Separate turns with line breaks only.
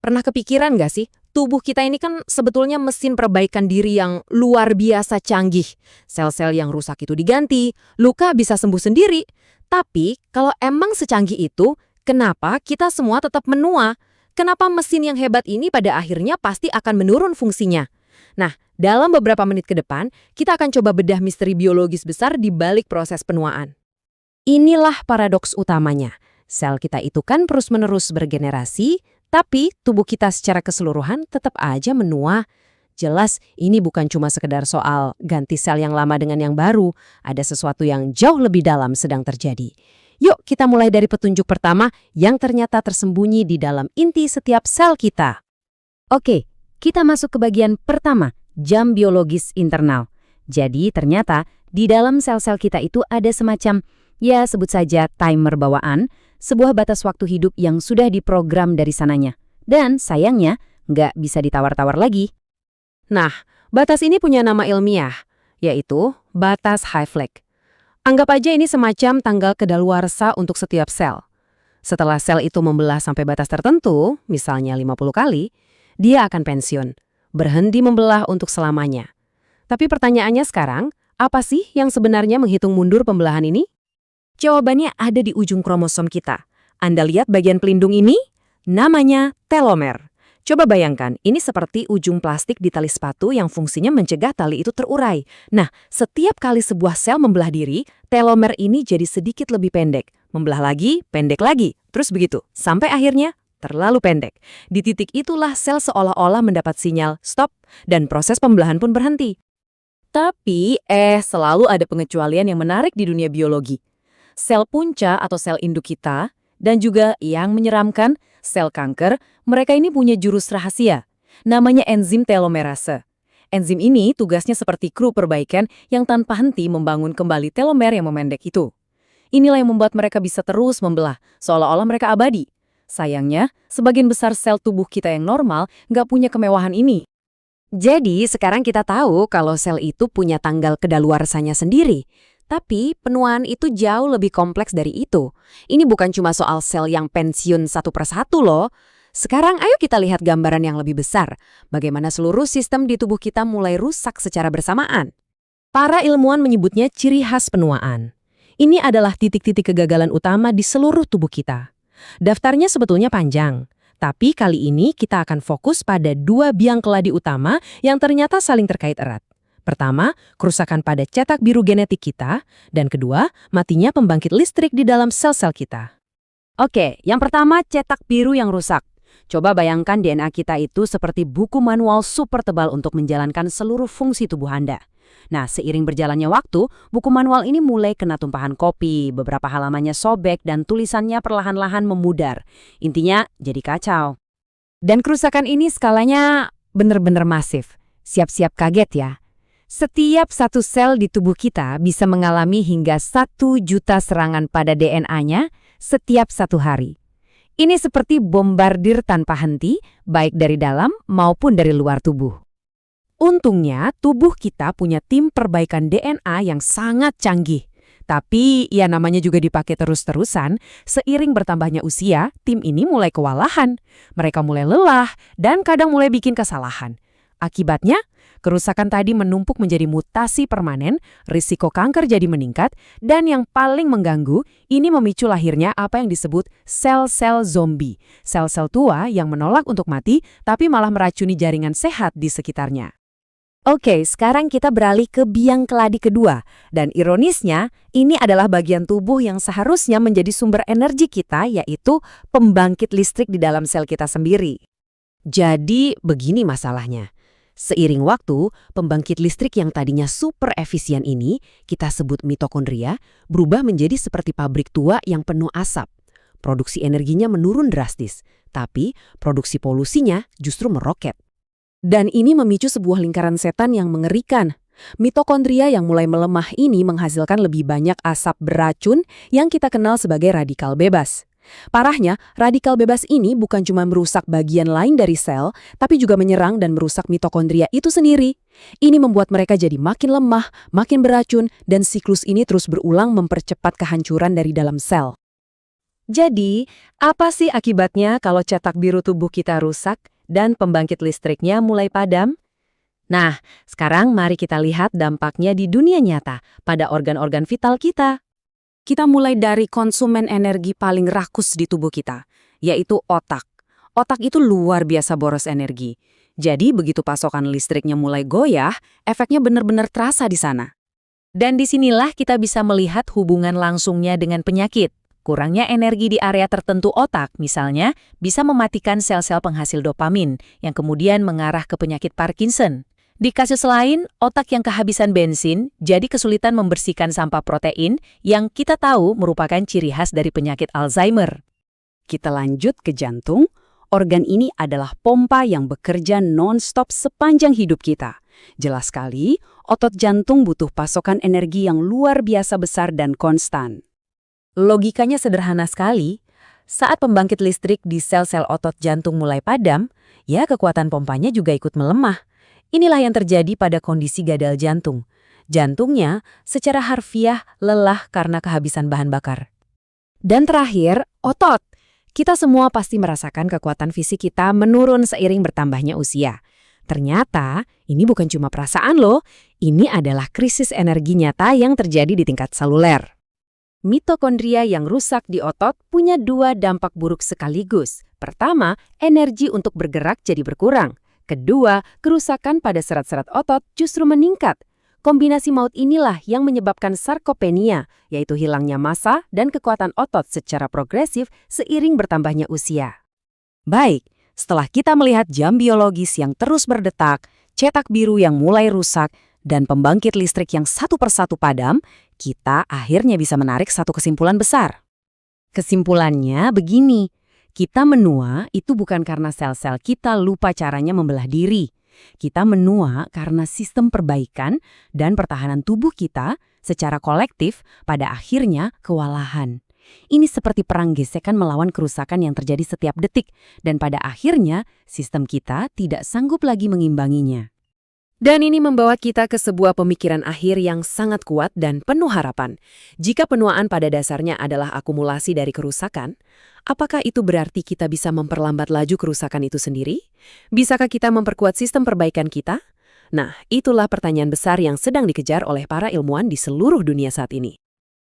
Pernah kepikiran nggak sih, tubuh kita ini kan sebetulnya mesin perbaikan diri yang luar biasa canggih. Sel-sel yang rusak itu diganti, luka bisa sembuh sendiri. Tapi kalau emang secanggih itu, kenapa kita semua tetap menua? Kenapa mesin yang hebat ini pada akhirnya pasti akan menurun fungsinya? Nah, dalam beberapa menit ke depan, kita akan coba bedah misteri biologis besar di balik proses penuaan. Inilah paradoks utamanya. Sel kita itu kan terus-menerus bergenerasi, tapi tubuh kita secara keseluruhan tetap aja menua. Jelas, ini bukan cuma sekedar soal ganti sel yang lama dengan yang baru. Ada sesuatu yang jauh lebih dalam sedang terjadi. Yuk kita mulai dari petunjuk pertama yang ternyata tersembunyi di dalam inti setiap sel kita. Oke, kita masuk ke bagian pertama, jam biologis internal. Jadi ternyata di dalam sel-sel kita itu ada semacam, ya sebut saja timer bawaan, sebuah batas waktu hidup yang sudah diprogram dari sananya. Dan sayangnya, nggak bisa ditawar-tawar lagi. Nah, batas ini punya nama ilmiah, yaitu batas Hayflick. Anggap aja ini semacam tanggal kedaluarsa untuk setiap sel. Setelah sel itu membelah sampai batas tertentu, misalnya 50 kali, dia akan pensiun, berhenti membelah untuk selamanya. Tapi pertanyaannya sekarang, apa sih yang sebenarnya menghitung mundur pembelahan ini? Jawabannya ada di ujung kromosom kita. Anda lihat bagian pelindung ini? Namanya telomer. Coba bayangkan, ini seperti ujung plastik di tali sepatu yang fungsinya mencegah tali itu terurai. Nah, setiap kali sebuah sel membelah diri, telomer ini jadi sedikit lebih pendek. Membelah lagi, pendek lagi. Terus begitu, sampai akhirnya terlalu pendek. Di titik itulah sel seolah-olah mendapat sinyal stop, dan proses pembelahan pun berhenti. Tapi, selalu ada pengecualian yang menarik di dunia biologi. Sel punca atau sel induk kita, dan juga yang menyeramkan, sel kanker, mereka ini punya jurus rahasia. Namanya enzim telomerase. Enzim ini tugasnya seperti kru perbaikan yang tanpa henti membangun kembali telomer yang memendek itu. Inilah yang membuat mereka bisa terus membelah, seolah-olah mereka abadi. Sayangnya, sebagian besar sel tubuh kita yang normal nggak punya kemewahan ini. Jadi, sekarang kita tahu kalau sel itu punya tanggal kedaluarsanya sendiri. Tapi penuaan itu jauh lebih kompleks dari itu. Ini bukan cuma soal sel yang pensiun satu persatu loh. Sekarang ayo kita lihat gambaran yang lebih besar. Bagaimana seluruh sistem di tubuh kita mulai rusak secara bersamaan. Para ilmuwan menyebutnya ciri khas penuaan. Ini adalah titik-titik kegagalan utama di seluruh tubuh kita. Daftarnya sebetulnya panjang. Tapi kali ini kita akan fokus pada dua biang keladi utama yang ternyata saling terkait erat. Pertama, kerusakan pada cetak biru genetik kita, dan kedua, matinya pembangkit listrik di dalam sel-sel kita. Oke, yang pertama cetak biru yang rusak. Coba bayangkan DNA kita itu seperti buku manual super tebal untuk menjalankan seluruh fungsi tubuh Anda. Nah, seiring berjalannya waktu, buku manual ini mulai kena tumpahan kopi, beberapa halamannya sobek, dan tulisannya perlahan-lahan memudar. Intinya, jadi kacau. Dan kerusakan ini skalanya benar-benar masif. Siap-siap kaget ya. Setiap satu sel di tubuh kita bisa mengalami hingga 1 juta serangan pada DNA-nya setiap satu hari. Ini seperti bombardir tanpa henti, baik dari dalam maupun dari luar tubuh. Untungnya, tubuh kita punya tim perbaikan DNA yang sangat canggih. Tapi, ya namanya juga dipakai terus-terusan, seiring bertambahnya usia, tim ini mulai kewalahan. Mereka mulai lelah dan kadang mulai bikin kesalahan. Akibatnya, kerusakan tadi menumpuk menjadi mutasi permanen, risiko kanker jadi meningkat, dan yang paling mengganggu, ini memicu lahirnya apa yang disebut sel-sel zombie. Sel-sel tua yang menolak untuk mati, tapi malah meracuni jaringan sehat di sekitarnya. Oke, sekarang kita beralih ke biang keladi kedua. Dan ironisnya, ini adalah bagian tubuh yang seharusnya menjadi sumber energi kita, yaitu pembangkit listrik di dalam sel kita sendiri. Jadi, begini masalahnya. Seiring waktu, pembangkit listrik yang tadinya super efisien ini, kita sebut mitokondria, berubah menjadi seperti pabrik tua yang penuh asap. Produksi energinya menurun drastis, tapi produksi polusinya justru meroket. Dan ini memicu sebuah lingkaran setan yang mengerikan. Mitokondria yang mulai melemah ini menghasilkan lebih banyak asap beracun yang kita kenal sebagai radikal bebas. Parahnya, radikal bebas ini bukan cuma merusak bagian lain dari sel, tapi juga menyerang dan merusak mitokondria itu sendiri. Ini membuat mereka jadi makin lemah, makin beracun, dan siklus ini terus berulang mempercepat kehancuran dari dalam sel.
Jadi, apa sih akibatnya kalau cetak biru tubuh kita rusak dan pembangkit listriknya mulai padam? Nah, sekarang mari kita lihat dampaknya di dunia nyata pada organ-organ vital kita. Kita mulai dari konsumen energi paling rakus di tubuh kita, yaitu otak. Otak itu luar biasa boros energi. Jadi begitu pasokan listriknya mulai goyah, efeknya benar-benar terasa di sana. Dan disinilah kita bisa melihat hubungan langsungnya dengan penyakit. Kurangnya energi di area tertentu otak, misalnya, bisa mematikan sel-sel penghasil dopamin, yang kemudian mengarah ke penyakit Parkinson. Di kasus lain, otak yang kehabisan bensin jadi kesulitan membersihkan sampah protein yang kita tahu merupakan ciri khas dari penyakit Alzheimer. Kita lanjut ke jantung. Organ ini adalah pompa yang bekerja non-stop sepanjang hidup kita. Jelas sekali, otot jantung butuh pasokan energi yang luar biasa besar dan konstan. Logikanya sederhana sekali. Saat pembangkit listrik di sel-sel otot jantung mulai padam, ya kekuatan pompanya juga ikut melemah. Inilah yang terjadi pada kondisi gagal jantung. Jantungnya secara harfiah lelah karena kehabisan bahan bakar. Dan terakhir, otot. Kita semua pasti merasakan kekuatan fisik kita menurun seiring bertambahnya usia. Ternyata, ini bukan cuma perasaan loh, ini adalah krisis energi nyata yang terjadi di tingkat seluler. Mitokondria yang rusak di otot punya dua dampak buruk sekaligus. Pertama, energi untuk bergerak jadi berkurang. Kedua, kerusakan pada serat-serat otot justru meningkat. Kombinasi maut inilah yang menyebabkan sarkopenia, yaitu hilangnya massa dan kekuatan otot secara progresif seiring bertambahnya usia. Baik, setelah kita melihat jam biologis yang terus berdetak, cetak biru yang mulai rusak, dan pembangkit listrik yang satu persatu padam, kita akhirnya bisa menarik satu kesimpulan besar. Kesimpulannya begini, kita menua itu bukan karena sel-sel kita lupa caranya membelah diri. Kita menua karena sistem perbaikan dan pertahanan tubuh kita secara kolektif pada akhirnya kewalahan. Ini seperti perang gesekan melawan kerusakan yang terjadi setiap detik, dan pada akhirnya sistem kita tidak sanggup lagi mengimbanginya. Dan ini membawa kita ke sebuah pemikiran akhir yang sangat kuat dan penuh harapan. Jika penuaan pada dasarnya adalah akumulasi dari kerusakan, apakah itu berarti kita bisa memperlambat laju kerusakan itu sendiri? Bisakah kita memperkuat sistem perbaikan kita? Nah, itulah pertanyaan besar yang sedang dikejar oleh para ilmuwan di seluruh dunia saat ini.